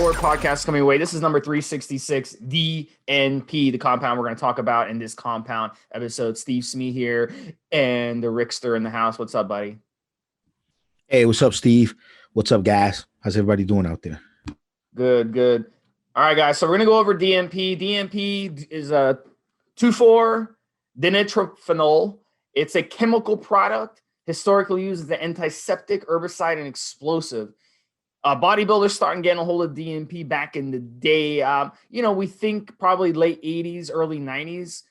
Steroid podcast coming away. This is number 366, DNP, the compound we're going to talk about in this compound episode. Stevesmi here and the Rickster in the house. What's up, buddy? Hey, what's up, Steve? What's up, guys? How's everybody doing out there? Good, good. All right, guys. So we're going to go over DNP. DNP is a 2,4-dinitrophenol. It's a chemical product historically used as an antiseptic, herbicide, and explosive. Bodybuilders starting getting a hold of DNP back in the day. We think probably late 80s, early 90s.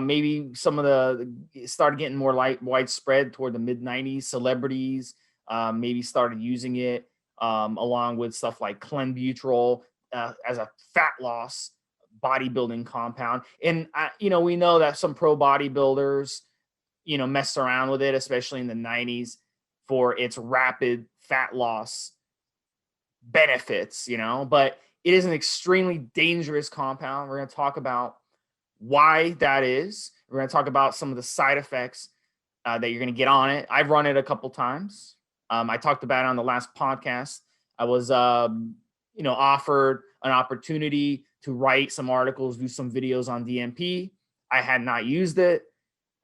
Maybe some of the started getting more widespread toward the mid 90s. Celebrities maybe started using it along with stuff like clenbuterol as a fat loss bodybuilding compound. And we know that some pro bodybuilders messed around with it, especially in the 90s, for its rapid fat loss benefits, but it is an extremely dangerous compound. We're going to talk about why that is. We're going to talk about some of the side effects that you're going to get on it. I've run it a couple times. I talked about it on the last podcast. I was, offered an opportunity to write some articles, do some videos on DNP. I had not used it.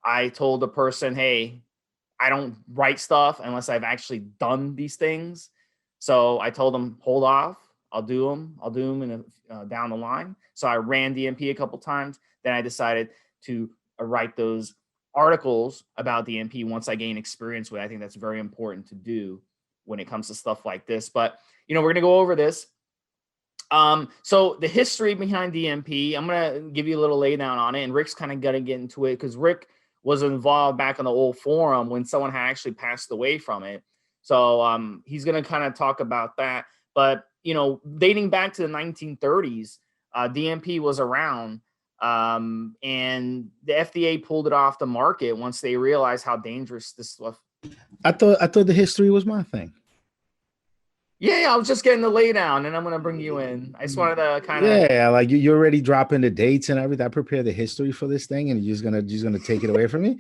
I told the person, hey, I don't write stuff unless I've actually done these things. So I told them, hold off. I'll do them down the line. So I ran DNP a couple times. Then I decided to write those articles about DNP once I gain experience with it. I think that's very important to do when it comes to stuff like this. But, we're going to go over this. So the history behind DNP, I'm going to give you a little lay down on it. And Rick's kind of going to get into it because Rick was involved back on the old forum when someone had actually passed away from it. So he's going to kind of talk about that. But, dating back to the 1930s, DNP was around and the FDA pulled it off the market once they realized how dangerous this stuff. I thought the history was my thing. Yeah, I was just getting the lay down and I'm going to bring you in. I just wanted to kind of. Yeah, like you're already dropping the dates and everything. I prepared the history for this thing and you're just gonna take it away from me.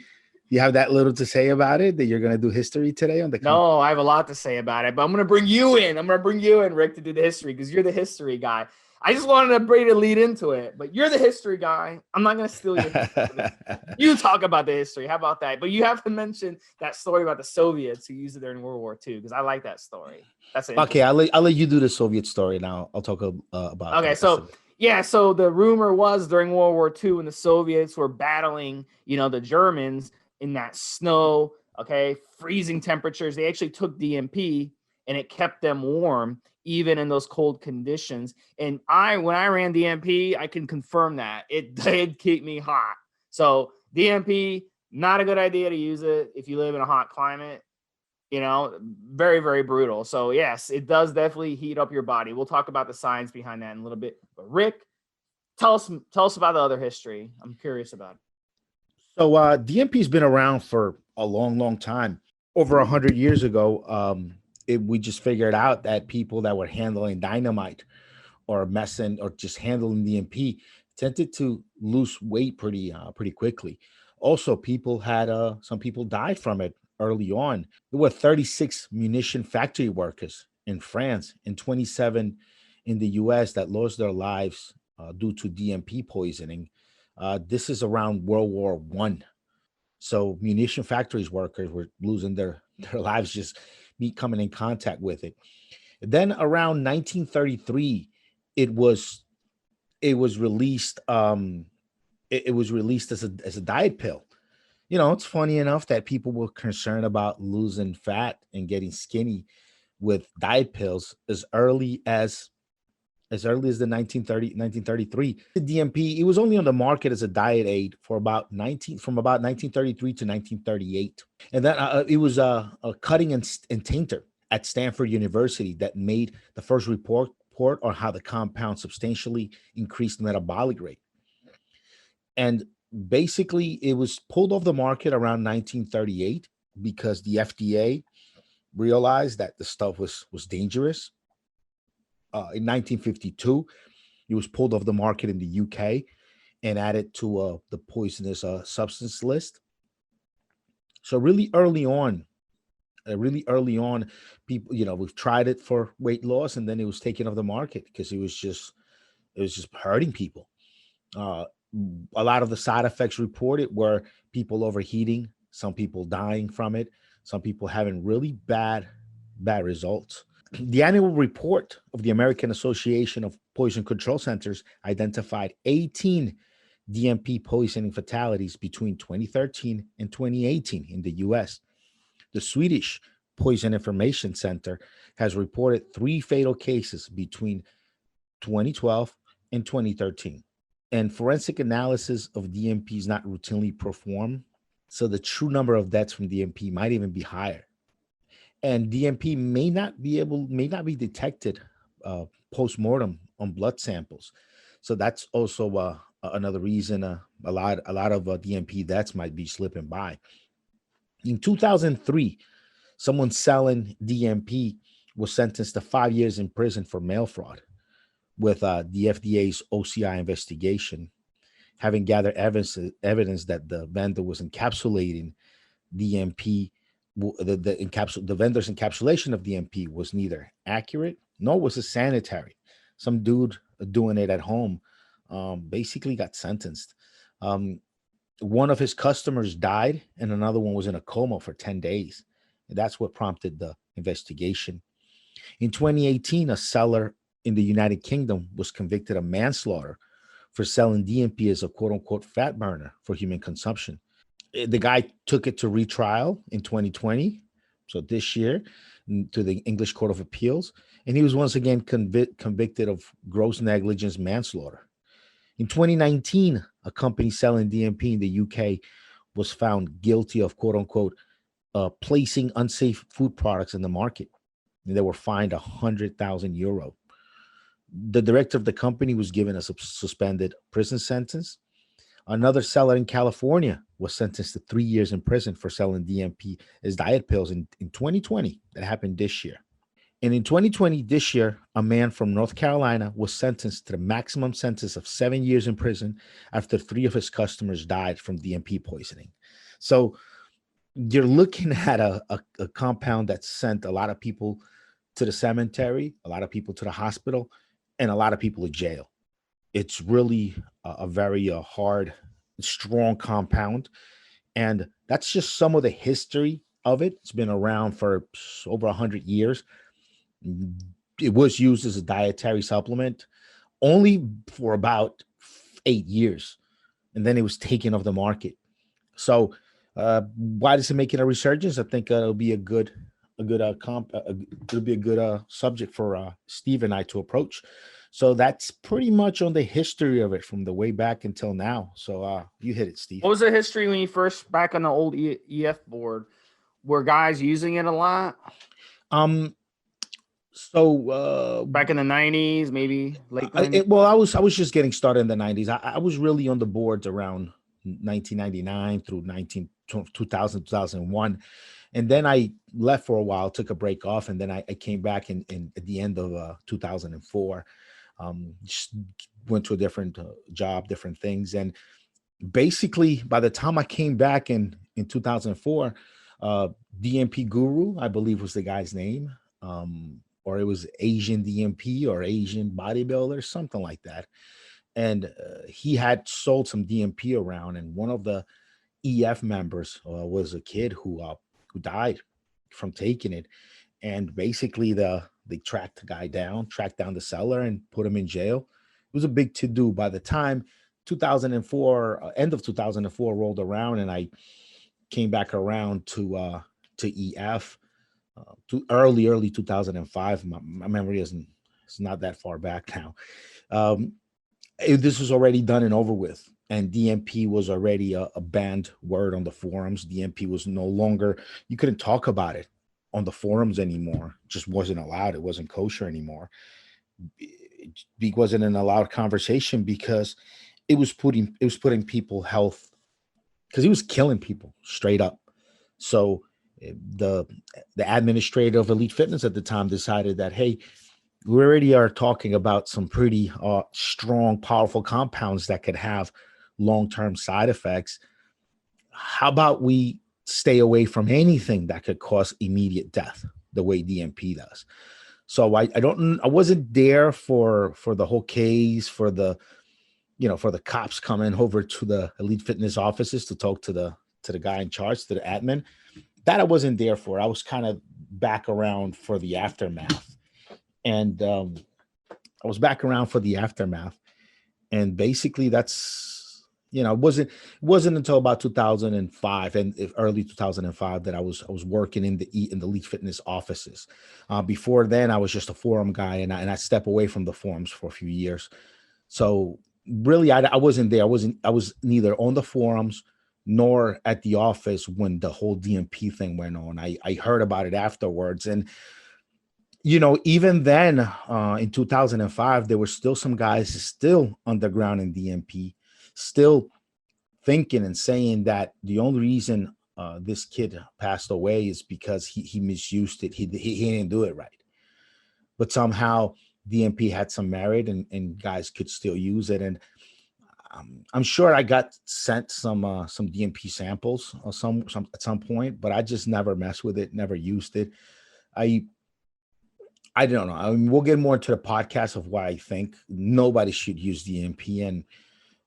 You have that little to say about it that you're going to do history today on the No, I have a lot to say about it, but I'm going to bring you in. I'm going to bring you in, Rick, to do the history because you're the history guy. I just wanted to lead into it, but you're the history guy. I'm not going to steal your history. You talk about the history. How about that? But you have to mention that story about the Soviets who used it during World War II because I like that story. That's okay. I'll let you do the Soviet story now. I'll talk about. Okay, so. Yeah, so the rumor was during World War II when the Soviets were battling, the Germans in that snow, freezing temperatures, they actually took DNP and it kept them warm even in those cold conditions. And when I ran DNP, I can confirm that it did keep me hot. So DNP, not a good idea to use it if you live in a hot climate. Very, very brutal. So yes, it does definitely heat up your body. We'll talk about the science behind that in a little bit. But Rick, tell us about the other history. I'm curious about it. So DNP has been around for a long, long time. Over 100 years ago, we just figured out that people that were handling dynamite or messing or just handling DNP tended to lose weight pretty quickly. Also, some people died from it early on. There were 36 munition factory workers in France and 27 in the US that lost their lives due to DNP poisoning. This is around World War I. So munition factories workers were losing their lives just coming in contact with it. Then around 1933, it was released. It was released as a diet pill. It's funny enough that people were concerned about losing fat and getting skinny with diet pills as early as the 1933. The DNP, it was only on the market as a diet aid from about 1933 to 1938. And then it was a cutting and tainter at Stanford University that made the first report on how the compound substantially increased metabolic rate. And basically, it was pulled off the market around 1938 because the FDA realized that the stuff was dangerous. In 1952, it was pulled off the market in the UK and added to the poisonous substance list. So really early on, Really early on, people, we've tried it for weight loss, and then it was taken off the market because it was just hurting people. Uh, a lot of the side effects reported were people overheating, some people dying from it, some people having really bad results. The annual report of the American Association of Poison Control Centers identified 18 DMP poisoning fatalities between 2013 and 2018 in the US. The Swedish Poison Information Center has reported 3 fatal cases between 2012 and 2013. And forensic analysis of DMP is not routinely performed, so the true number of deaths from DMP might even be higher. And DMP may not be detected post-mortem on blood samples. So that's also another reason a lot of DMP deaths might be slipping by. In 2003, someone selling DMP was sentenced to 5 years in prison for mail fraud, with the FDA's OCI investigation having gathered evidence that the vendor was encapsulating DMP. The vendor's encapsulation of DMP was neither accurate nor was it sanitary. Some dude doing it at home basically got sentenced. Um, One of his customers died, and another one was in a coma for 10 days. And that's what prompted the investigation. In 2018, a seller in the United Kingdom was convicted of manslaughter for selling DMP as a quote unquote fat burner for human consumption. The guy took it to retrial in 2020, so this year, to the English Court of Appeals, and he was once again convicted of gross negligence manslaughter. In 2019, a company selling DMP in the UK was found guilty of quote unquote placing unsafe food products in the market. And they were fined €100,000. The director of the company was given a suspended prison sentence. Another seller in California was sentenced to 3 years in prison for selling DMP as diet pills in 2020. That happened this year. And in 2020, this year, a man from North Carolina was sentenced to the maximum sentence of 7 years in prison after 3 of his customers died from DMP poisoning. So you're looking at a compound that sent a lot of people to the cemetery, a lot of people to the hospital, and a lot of people to jail. It's really a very hard, strong compound. And that's just some of the history of it. It's been around for over 100 years. It was used as a dietary supplement only for about 8 years, and then it was taken off the market. So why does it make it a resurgence? I think it'll be it'll be a good subject for Steve and I to approach. So that's pretty much on the history of it from the way back until now. So you hit it, Steve. What was the history when you first back on the old EF board? Were guys using it a lot? So Back in the 90s, maybe late 90s? well, I was just getting started in the 90s. I was really on the boards around 1999 through 2000, 2001. And then I left for a while, took a break off, and then I came back in at the end of 2004. Just went to a different job, different things. And basically, by the time I came back in 2004, DMP Guru, I believe was the guy's name, or it was Asian DMP or Asian bodybuilder, something like that. And he had sold some DMP around, and one of the EF members was a kid who died from taking it. And basically, they tracked the guy down, tracked down the seller, and put him in jail. It was a big to do. By the time 2004, end of 2004 rolled around, and I came back around to EF, to early 2005. My memory it's not that far back now. This was already done and over with, and DMP was already a banned word on the forums. DMP was no longer, you couldn't talk about it on the forums anymore. It just wasn't allowed. It wasn't kosher anymore. It wasn't an allowed conversation because it was putting people health, because he was killing people straight up. So the administrator of Elite Fitness at the time decided that, hey, we already are talking about some pretty strong, powerful compounds that could have long-term side effects. How about we stay away from anything that could cause immediate death the way DNP does. So I wasn't there for the whole case, for the, for the cops coming over to the Elite Fitness offices to talk to the guy in charge, to the admin. That I wasn't there for. I was kind of back around for the aftermath. And I was back around for the aftermath. And basically that's, it wasn't until about 2005 and early 2005 that I was working in the Elite Fitness offices. Before then, I was just a forum guy, and I stepped away from the forums for a few years. So really, I wasn't there. I was neither on the forums nor at the office when the whole DNP thing went on. I heard about it afterwards. And, even then, in 2005, there were still some guys still underground in DNP, still thinking and saying that the only reason this kid passed away is because he misused it. He didn't do it right. But somehow DNP had some merit, and guys could still use it. And I'm sure I got sent some DNP samples or some at some point, but I just never messed with it, never used it. I don't know. I mean, we'll get more into the podcast of why I think nobody should use DNP, and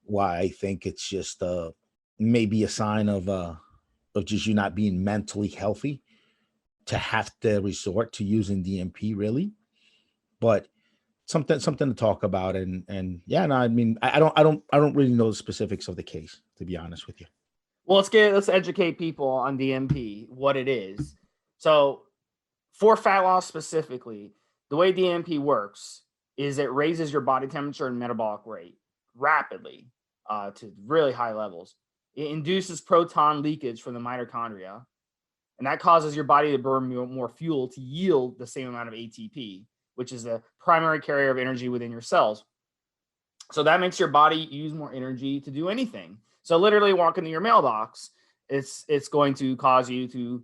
why I think it's just maybe a sign of just you not being mentally healthy to have to resort to using DNP, really. But something to talk about. And yeah, no, I mean, I don't really know the specifics of the case, to be honest with you. Well, let's educate people on DNP, what it is. So for fat loss specifically, the way DNP works is it raises your body temperature and metabolic rate rapidly to really high levels. It induces proton leakage from the mitochondria, and that causes your body to burn more fuel to yield the same amount of ATP, which is the primary carrier of energy within your cells. So that makes your body use more energy to do anything. So literally walk into your mailbox, it's going to cause you to,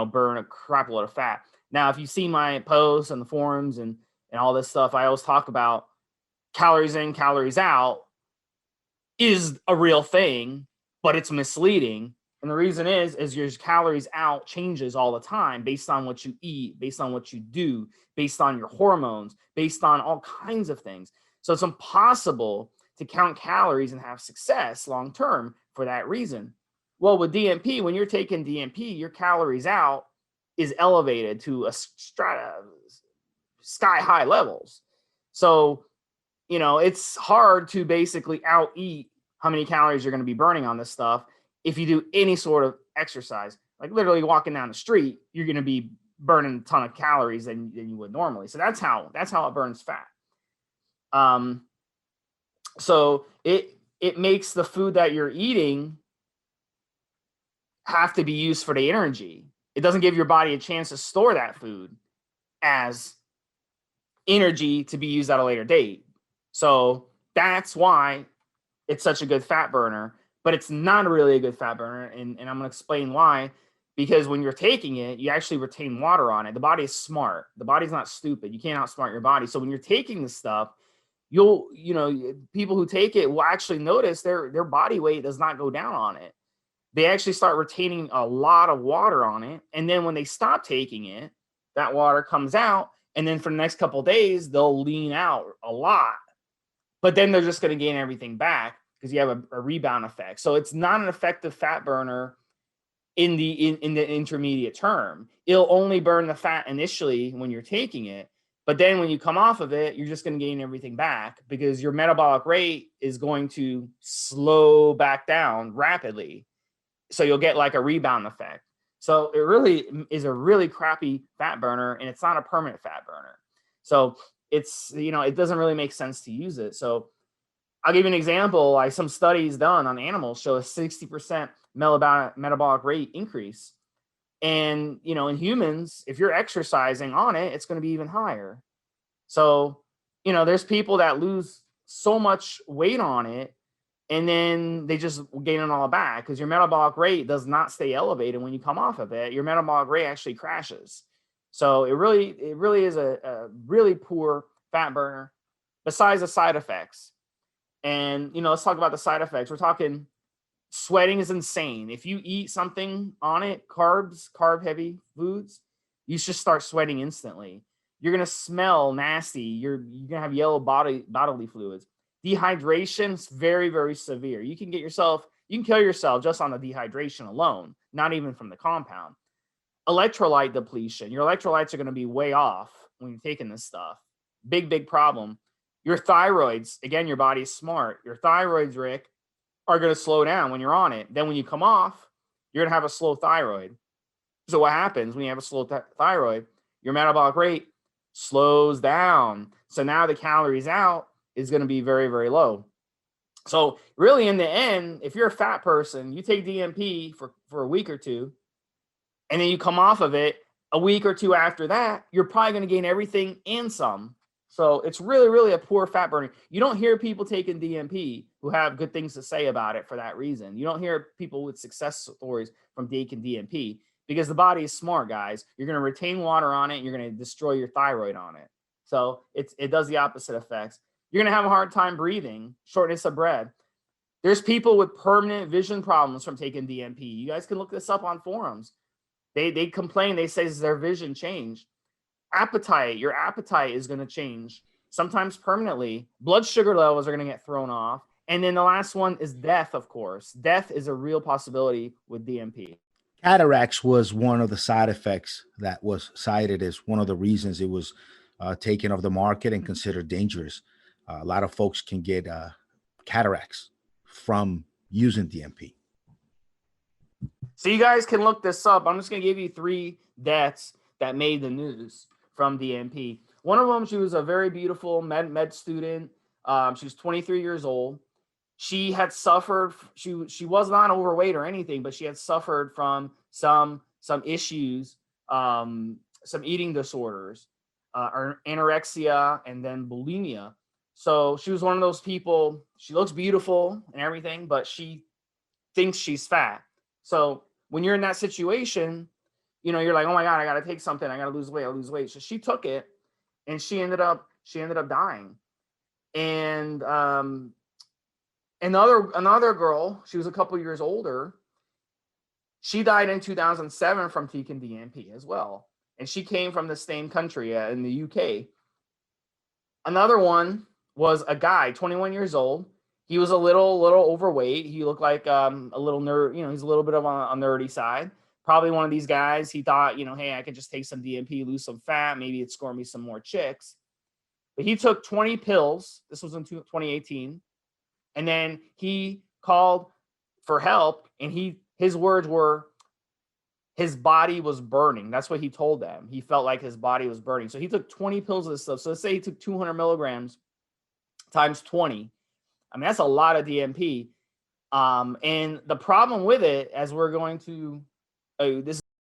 burn a crap load of fat. Now, if you see my posts on the forums and all this stuff, I always talk about calories in, calories out is a real thing, but it's misleading. And the reason is your calories out changes all the time based on what you eat, based on what you do, based on your hormones, based on all kinds of things. So it's impossible to count calories and have success long term for that reason. Well, with DNP, when you're taking DNP, your calories out is elevated to a sky high levels. So, it's hard to basically out eat how many calories you're going to be burning on this stuff. If you do any sort of exercise, like literally walking down the street, you're going to be burning a ton of calories than you would normally. So that's how it burns fat. So it makes the food that you're eating have to be used for the energy. It doesn't give your body a chance to store that food as energy to be used at a later date. So that's why it's such a good fat burner, but it's not really a good fat burner. And I'm going to explain why. Because when you're taking it, you actually retain water on it. The body is smart. The body's not stupid. You can't outsmart your body. So when you're taking this stuff, people who take it will actually notice their body weight does not go down on it. They actually start retaining a lot of water on it. And then when they stop taking it, that water comes out. And then for the next couple of days, they'll lean out a lot. But then they're just going to gain everything back because you have a rebound effect. So it's not an effective fat burner in the intermediate term. It'll only burn the fat initially when you're taking it. But then when you come off of it, you're just going to gain everything back because your metabolic rate is going to slow back down rapidly. So you'll get like a rebound effect. So it really is a really crappy fat burner, and it's not a permanent fat burner. So it's, it doesn't really make sense to use it. So I'll give you an example. Like some studies done on animals show a 60% metabolic rate increase. And, in humans, if you're exercising on it, it's going to be even higher. So, there's people that lose so much weight on it, and then they just gain it all back because your metabolic rate does not stay elevated when you come off of it. Your metabolic rate actually crashes. So it really is a really poor fat burner besides the side effects. And, let's talk about the side effects. We're talking Sweating is insane. If you eat something on it, carb heavy foods, you should start sweating instantly. You're gonna smell nasty. You're gonna have yellow bodily fluids. Dehydration is very, very severe. You can kill yourself just on the dehydration alone, not even from the compound. Electrolyte depletion. Your electrolytes are going to be way off when you're taking this stuff. Big problem. Your thyroids, again, your body's smart. Your thyroids, Rick, are going to slow down when you're on it. Then when you come off, you're going to have a slow thyroid. So what happens when you have a slow thyroid? Your metabolic rate slows down. So now the calories out is going to be very, very low. So really in the end, if you're a fat person, you take DNP for a week or two, and then you come off of it a week or two after that, you're probably going to gain everything and some. So it's really, really a poor fat burning. You don't hear people taking DNP who have good things to say about it for that reason. You don't hear people with success stories from taking DNP because the body is smart, guys. You're going to retain water on it. You're going to destroy your thyroid on it. So it does the opposite effects. You're going to have a hard time breathing, shortness of breath. There's people with permanent vision problems from taking DNP. You guys can look this up on forums. They complain. They say their vision changed. Appetite, your appetite is going to change, sometimes permanently. Blood sugar levels are going to get thrown off. And then the last one is death, of course. Death is a real possibility with DNP. Cataracts was one of the side effects that was cited as one of the reasons it was taken off the market and considered dangerous. A lot of folks can get cataracts from using DNP. So you guys can look this up. I'm just going to give you 3 deaths that made the news from DNP. One of them, she was a very beautiful med student. She was 23 years old. She had suffered. She was not overweight or anything, but she had suffered from some issues, some eating disorders, anorexia, and then bulimia. So she was one of those people. She looks beautiful and everything, but she thinks she's fat. So when you're in that situation, you know, you're like, oh my God, I got to take something. I got to lose weight. I lose weight. So she took it, and she ended up dying. And another girl, she was a couple years older. She died in 2007 from taking DNP as well. And she came from the same country in the UK. Another one was a guy, 21 years old. He was a little overweight. He looked like a little nerd, you know, he's a little bit of a nerdy side. Probably one of these guys, he thought, you know, hey, I could just take some DNP, lose some fat, maybe it'd score me some more chicks. But he took 20 pills. This was in 2018. And then he called for help, and his words were his body was burning. That's what he told them. He felt like his body was burning. So he took 20 pills of this stuff. So let's say he took 200 milligrams times 20. I mean, that's a lot of DNP. And the problem with it, as we're going to, this